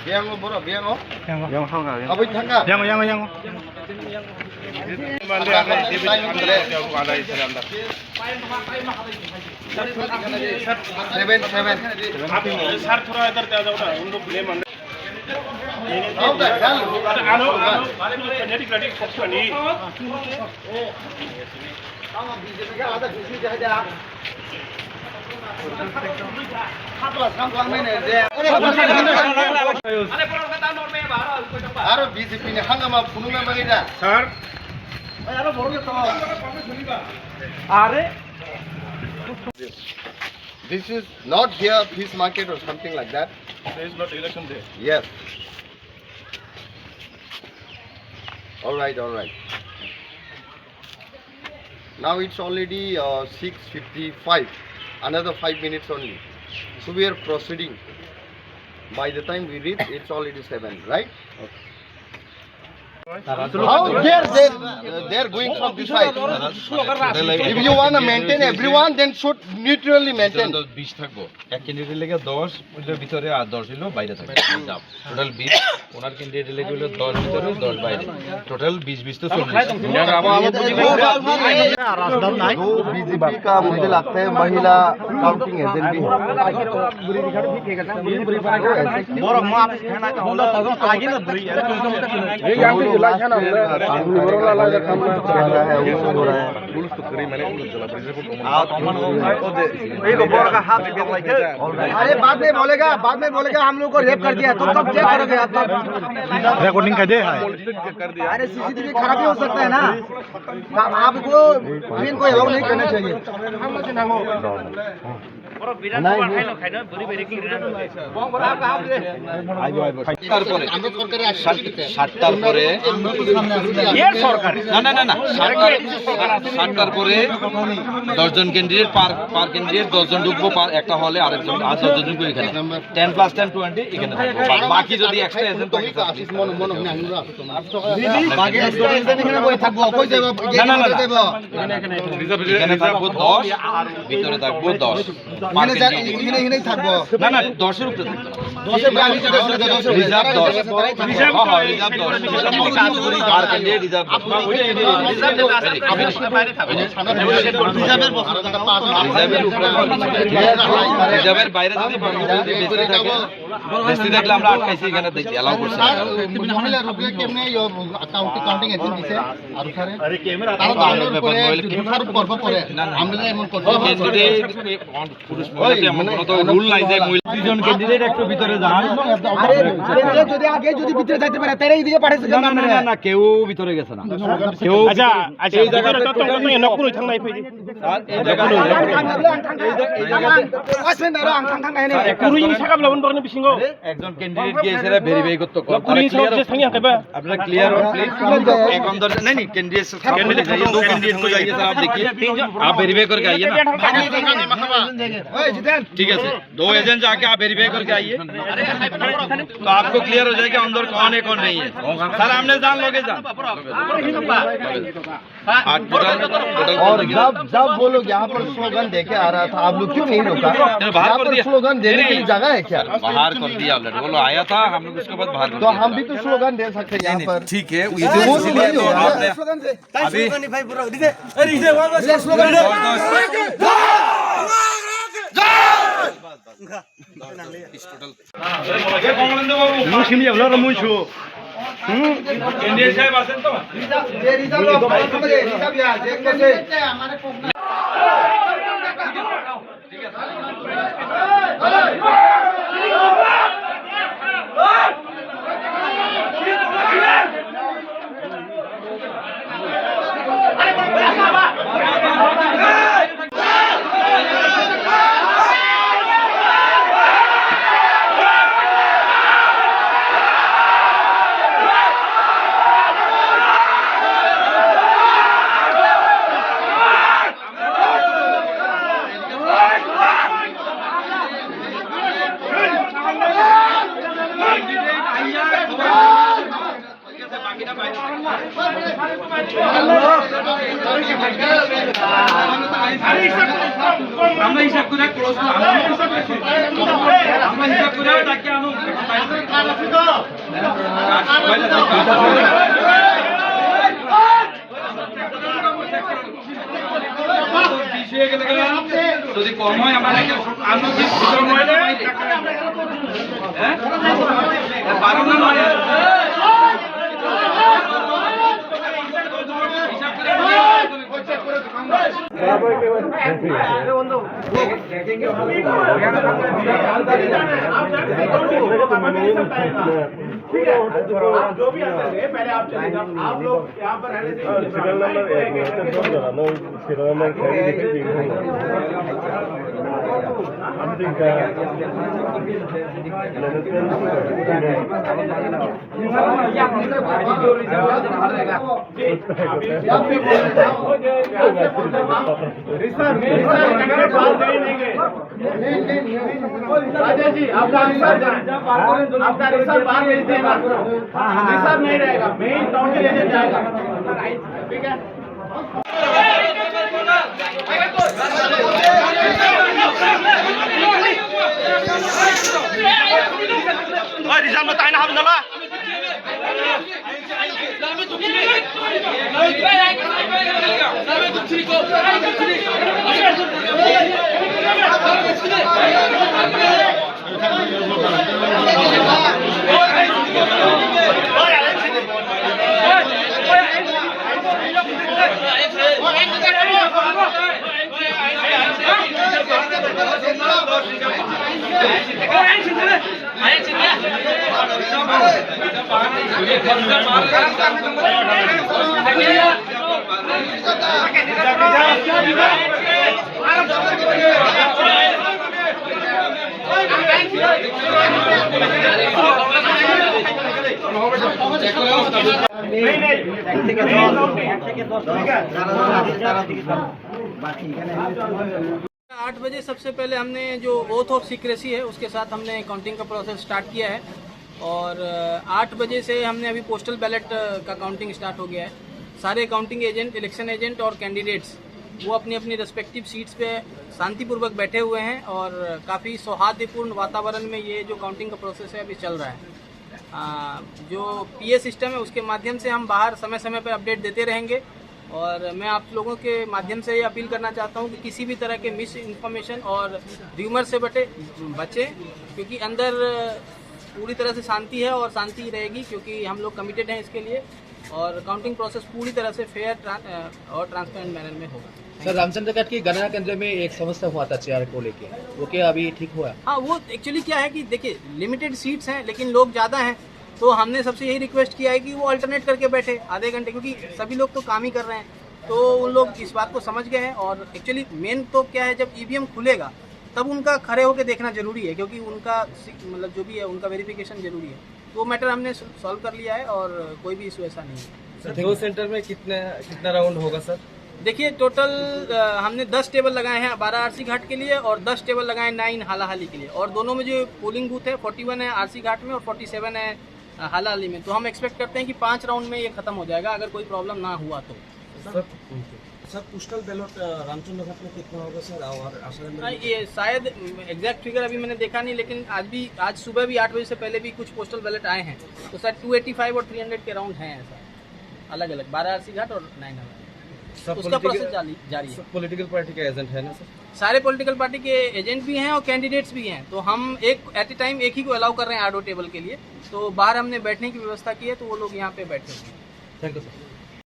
Biang lo boro, biang lo. Yang không à? Abis thangka. Yang. Seven. Sir थोड़ा इधर आ जाओ ना उन लोग play Monday How the hell? आनो नेटिक रेडी फोक्स बनी Aro BJP ne hangama pununga magida. Sir Aro boro to. This is not here fish market or something like that. there is not election day Yes. All right. Now it's already 6:55. Another 5 minutes only. So we are proceeding. By the time we reach, it's already 7, right? How they're going from this side. If you want to maintain everyone, then should neutrally maintain. 20 থাকবো এক candidate লেগে 10 ওইটার ভিতরে আর 10 হলো বাইরে থাকবে total 20 ওনার candidate লেগে হলো 10 ভিতরে 10 বাইরে টোটাল 20 তো 40 दो बीजेपी का मुझे लगता है महिला काउंटिंग एजेंट भी अरे बाद में बोलेगा हम लोग को रेप कर दिया तो कब क्या करोगे आप? रिकॉर्डिंग कर दे। अरे सीसीटीवी खराब भी हो सकता है ना, आपको इनको अलाउ नहीं करना चाहिए। সাতটার পরে সাতটার পরে 10 জন ক্যান্ডিডেট পার ক্যান্ডিডেট 10 জন ঢুকবো একটা হলে আরেকজন আর 10 জন ঢুকবো এখানে 10 + 10 20 এখানে থাকবো বাকি যদি এক্সট্রা এজেন্ট থাকে এখানে থাকবো 10 ভিতরে থাকবো 10 এখানেই থাকবো না 10 এর উপরে থাকবো 10 এর বাইরে রিজার্ভ 10 রিজার্ভ 10 আর ক্যান্ডিডেট রিজার্ভ রিজার্ভের বাইরে যদি বেশি থাকলে আমরা আটকাইছি এখানে দেখি এলাও করছি মহিলা রুগী কেমনে কাউন্টিং এজেন্ট দিছে আর স্যার আরে ক্যামেরা করব পরে আমরা এমন করব পুরুষ মহিলা এমন কোনো তো রুল নাই যে মহিলা দুইজন ক্যান্ডিডেট একটু ভিতরে যান আরে যদি আগে যদি ভিতরে যাইতে পারে তাহলে এইদিকে পাঠাইছে না কেউ ভিতরে গেছে না কেউ अच्छा এই জায়গাটা তো নকুল থাংনাই ফেজি স্যার এই জায়গাটা কুরুইনি সাকাব লাবন বরনে বিসিঙ্গো একজন ক্যান্ডিডেট গিয়েছে ভেরিফাই করতে কুরুইনি সব যে থাঙ্গি হাকাবা আপনারা ক্লিয়ার हो प्लीज एक अंदर नहीं कैंडिडेट जाइए दो कैंडिडेट को जाइए सर आप देखिए आप वेरीफाई करके आइए ना ठीक है सर 2 एजेंट जाके आप वेरीफाई करके आइए तो आपको क्लियर हो जाएगा अंदर कौन है कौन नहीं है सर हमने जान लोगे जान और जब वो लोग यहाँ पर स्लोगन देके आ रहा था आप लोग क्यों नहीं रोका? बाहर कर दिया स्लोगन देने की जगह है क्या? बाहर कर दिया ऑलरेडी वो लोग आया था हम लोग उसके बाद बाहर कर तो दिया हम भी तो स्लोगन दे सकते हैं यहाँ पर। ठीक है কেন্দ্রীয় সাহেব আছেন তো আমরা হিসাব করে ক্লোজ আমরা হিসাব করে তাকে আনো যদি কম হয় আমরা বারো না নয় जो भी आते पहले आप चले जाओ आप लोग यहाँ पर रहने राजा जी आपका रिसर्च बाहर भेज देगा रिसर्च नहीं रहेगा मेन काउंटी लेने जाएगा ठीक है रिजल्ट बताए ना हम नला आठ बजे सबसे पहले हमने जो ओथ ऑफ सीक्रेसी है उसके साथ हमने काउंटिंग का प्रोसेस स्टार्ट किया है और 8 बजे से हमने अभी पोस्टल बैलेट का काउंटिंग स्टार्ट हो गया है। सारे काउंटिंग एजेंट, इलेक्शन एजेंट और कैंडिडेट्स वो अपनी अपनी रेस्पेक्टिव सीट्स पे शांतिपूर्वक बैठे हुए हैं और काफ़ी सौहार्दपूर्ण वातावरण में ये जो काउंटिंग का प्रोसेस है अभी चल रहा है। जो पीए सिस्टम है उसके माध्यम से हम बाहर समय समय पर अपडेट देते रहेंगे और मैं आप लोगों के माध्यम से ये अपील करना चाहता हूँ कि किसी भी तरह के मिस इन्फॉर्मेशन और र्यूमर से बचें क्योंकि अंदर पूरी तरह से शांति है और शांति रहेगी क्योंकि हम लोग कमिटेड हैं इसके लिए और काउंटिंग प्रोसेस पूरी तरह से फेयर और ट्रांसपेरेंट मैनर में होगा। सर, रामचंद्र घाट की गणना केंद्र में एक समस्या हुआ था चेयर को लेके, वो क्या अभी ठीक हुआ? हाँ, वो एक्चुअली क्या है कि देखिए लिमिटेड सीट्स हैं लेकिन लोग ज़्यादा हैं तो हमने सबसे यही रिक्वेस्ट किया है कि वो अल्टरनेट करके बैठे आधे घंटे क्योंकि सभी लोग तो काम ही कर रहे हैं तो उन लोग इस बात को समझ गए हैं और एक्चुअली मेन तो क्या है जब ईवीएम खुलेगा तब उनका खड़े होकर देखना जरूरी है क्योंकि उनका मतलब जो भी है उनका वेरिफिकेशन जरूरी है। वो मैटर हमने सॉल्व कर लिया है और कोई भी इशू ऐसा नहीं है। सर, 2 सेंटर में कितना राउंड होगा सर? देखिए टोटल हमने 10 टेबल लगाए हैं 12 आरसी घाट के लिए और 10 टेबल लगाए 9 हालाहाली के लिए और दोनों में जो पोलिंग बूथ है 41 है आरसी घाट में और 47 है हालाहाली में। तो हम एक्सपेक्ट करते हैं कि 5 राउंड में ये खत्म हो जाएगा अगर कोई प्रॉब्लम ना हुआ तो। सर पोस्टल बैलेट रामचंद्र घाट में कितना होगा सर? और ये शायद एग्जैक्ट फिगर अभी मैंने देखा नहीं लेकिन आज सुबह भी 8 बजे से पहले भी कुछ पोस्टल बैलेट आए हैं तो शायद 285 और 300 के राउंड हैं ऐसा अलग अलग 12 आरसी घाट और 9 हालाहाली। उसका प्रोसेस जारी है। पॉलिटिकल पार्टी का एजेंट है ना सर? सारे पॉलिटिकल पार्टी के एजेंट भी हैं और कैंडिडेट्स भी हैं तो हम एक एट ए टाइम एक ही को अलाउ कर रहे हैं आडो टेबल के लिए तो बाहर हमने बैठने की व्यवस्था की है तो वो लोग यहाँ पे बैठे हुए हैं। Thank you sir.